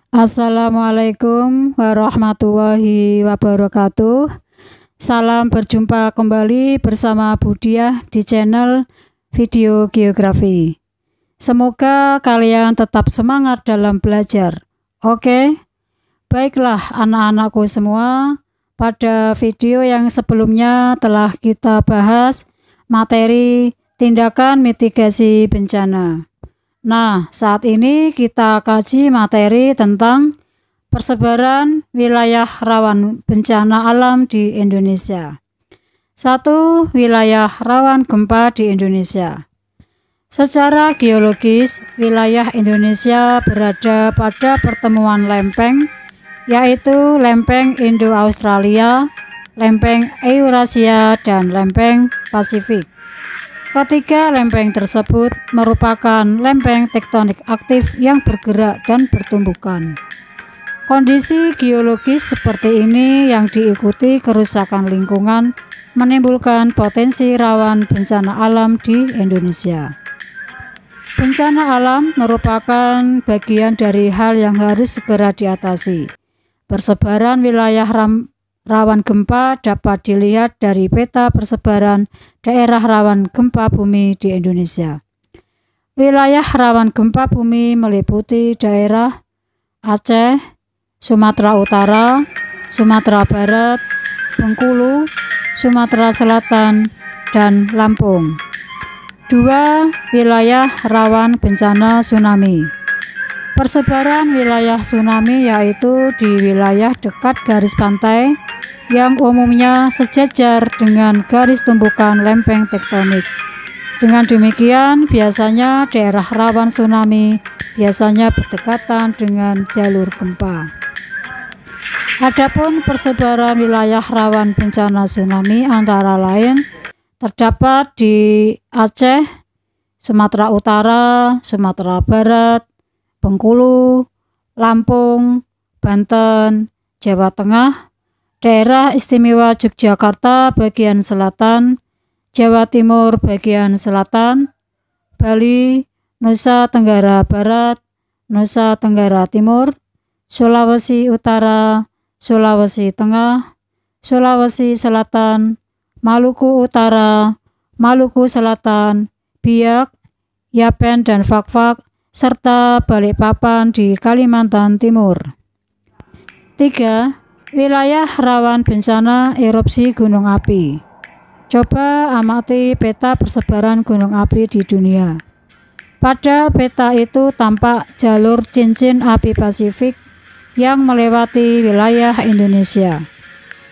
Assalamualaikum warahmatullahi wabarakatuh. Salam berjumpa kembali bersama Budiah di channel Video Geografi. Semoga kalian tetap semangat dalam belajar. Oke? Baiklah anak-anakku semua, pada video yang sebelumnya telah kita bahas materi tindakan mitigasi bencana. Nah, saat ini kita kaji materi tentang persebaran wilayah rawan bencana alam di Indonesia. 1. Wilayah rawan gempa di Indonesia. Secara geologis, wilayah Indonesia berada pada pertemuan lempeng, yaitu lempeng Indo-Australia, lempeng Eurasia, dan lempeng Pasifik. Ketiga lempeng tersebut merupakan lempeng tektonik aktif yang bergerak dan bertumbukan. Kondisi geologis seperti ini yang diikuti kerusakan lingkungan menimbulkan potensi rawan bencana alam di Indonesia. Bencana alam merupakan bagian dari hal yang harus segera diatasi. Persebaran wilayah rawan gempa dapat dilihat dari peta persebaran daerah rawan gempa bumi di Indonesia. Wilayah rawan gempa bumi meliputi daerah Aceh, Sumatera Utara, Sumatera Barat, Bengkulu, Sumatera Selatan, dan Lampung. 2. Wilayah rawan bencana tsunami. Persebaran wilayah tsunami yaitu di wilayah dekat garis pantai yang umumnya sejajar dengan garis tumbukan lempeng tektonik. Dengan demikian, biasanya daerah rawan tsunami biasanya berdekatan dengan jalur gempa. Adapun persebaran wilayah rawan bencana tsunami antara lain terdapat di Aceh, Sumatera Utara, Sumatera Barat, Bengkulu, Lampung, Banten, Jawa Tengah, Daerah Istimewa Yogyakarta bagian selatan, Jawa Timur bagian selatan, Bali, Nusa Tenggara Barat, Nusa Tenggara Timur, Sulawesi Utara, Sulawesi Tengah, Sulawesi Selatan, Maluku Utara, Maluku Selatan, Biak, Yapen dan Fakfak, serta Balikpapan di Kalimantan Timur. 3. Wilayah rawan bencana erupsi gunung api. Coba amati peta persebaran gunung api di dunia. Pada peta itu tampak jalur cincin api Pasifik yang melewati wilayah Indonesia.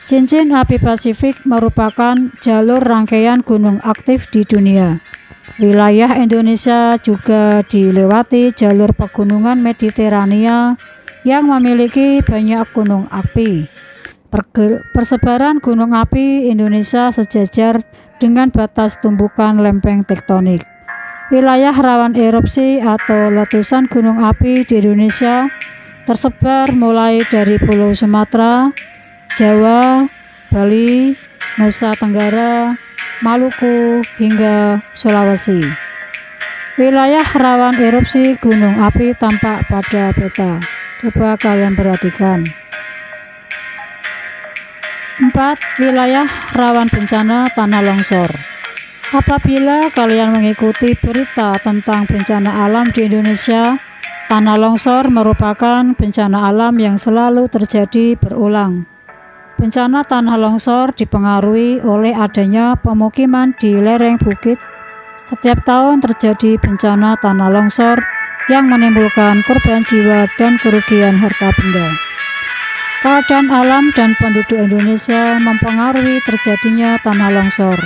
Cincin api Pasifik merupakan jalur rangkaian gunung aktif di dunia. Wilayah Indonesia juga dilewati jalur pegunungan Mediterania yang memiliki banyak gunung api. Persebaran gunung api Indonesia sejajar dengan batas tumbukan lempeng tektonik. Wilayah rawan erupsi atau letusan gunung api di Indonesia tersebar mulai dari Pulau Sumatera, Jawa, Bali, Nusa Tenggara, Maluku, hingga Sulawesi. Wilayah rawan erupsi gunung api tampak pada peta. Coba kalian perhatikan. 4. Wilayah rawan bencana tanah longsor. Apabila kalian mengikuti berita tentang bencana alam di Indonesia, tanah longsor merupakan bencana alam yang selalu terjadi berulang. Bencana tanah longsor dipengaruhi oleh adanya pemukiman di lereng bukit. Setiap tahun terjadi bencana tanah longsor yang menimbulkan korban jiwa dan kerugian harta benda. Keadaan alam dan penduduk Indonesia mempengaruhi terjadinya tanah longsor.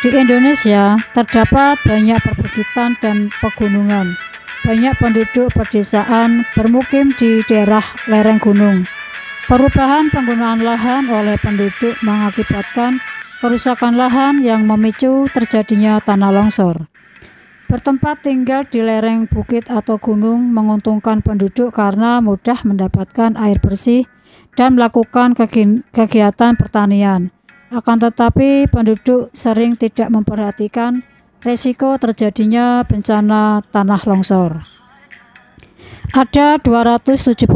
Di Indonesia terdapat banyak perbukitan dan pegunungan. Banyak penduduk pedesaan bermukim di daerah lereng gunung. Perubahan penggunaan lahan oleh penduduk mengakibatkan kerusakan lahan yang memicu terjadinya tanah longsor. Bertempat tinggal di lereng bukit atau gunung menguntungkan penduduk karena mudah mendapatkan air bersih dan melakukan kegiatan pertanian. Akan tetapi penduduk sering tidak memperhatikan risiko terjadinya bencana tanah longsor. Ada 274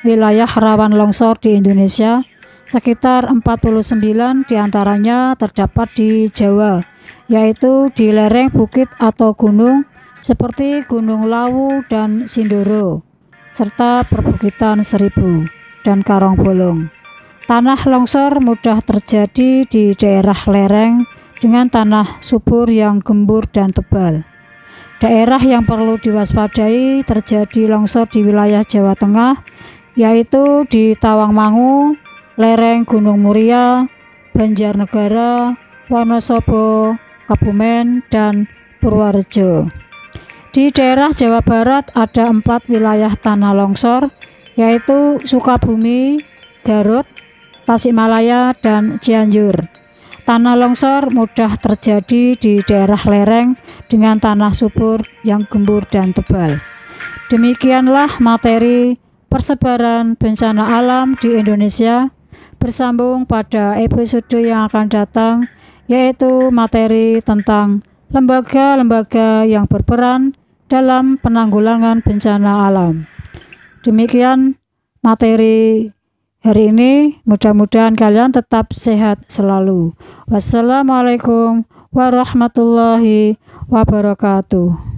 wilayah rawan longsor di Indonesia, sekitar 49 diantaranya terdapat di Jawa, yaitu di lereng bukit atau gunung seperti Gunung Lawu dan Sindoro, serta perbukitan Seribu dan Karangbolong. Tanah longsor mudah terjadi di daerah lereng dengan tanah subur yang gembur dan tebal. Daerah yang perlu diwaspadai terjadi longsor di wilayah Jawa Tengah, yaitu di Tawangmangu, lereng Gunung Muria, Banjarnegara, Wonosobo, Kebumen, dan Purworejo. Di daerah Jawa Barat ada 4 wilayah tanah longsor, yaitu Sukabumi, Garut, Tasikmalaya, dan Cianjur. Tanah longsor mudah terjadi di daerah lereng dengan tanah subur yang gembur dan tebal. Demikianlah materi persebaran bencana alam di Indonesia. Bersambung pada episode yang akan datang, yaitu materi tentang lembaga-lembaga yang berperan dalam penanggulangan bencana alam. Demikian materi hari ini, mudah-mudahan kalian tetap sehat selalu. Wassalamualaikum warahmatullahi wabarakatuh.